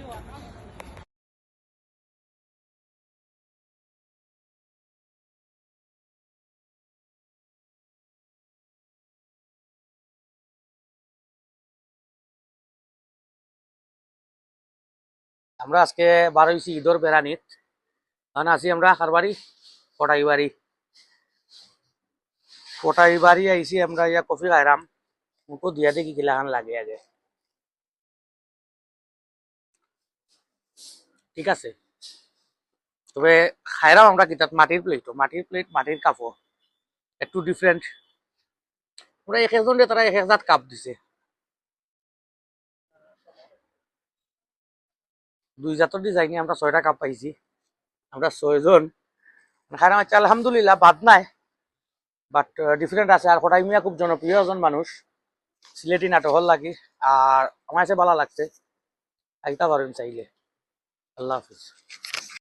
আমরা আজকে বার হইছি ঈদর বেড়ানিত। এখন আছি আমরা কার বাড়ি? পটাই বাড়ি। পটাই বাড়ি আইছি আমরা, ইয়া কফি খাইরাম। মুখো দিয়া দেখি কিলাখান লাগে আগে। ঠিক আছে, তবে খাইরাম আমরা কিতাব মাটির প্লেট, মাটির প্লেট, মাটির কাপড়, একটু ডিফারেন্ট। ওরা এক একজন তারা এক এক জাত কাপ দিছে, দুই জাতের ডিজাইনে আমরা 6টা কাপ পাইছি। আমরা 6জন খাইরাম। আচ্ছা, আলহামদুলিল্লাহ, বাদ নাই, বাট ডিফারেন্ট আছে। আর হটাই মিয়া খুব জনপ্রিয় একজন মানুষ, সিলেটি নাটক হল লাগি। আর আমার কাছে ভালো লাগছে, আইতা পারেন চাইলে। আল্লাহ হাফিজ।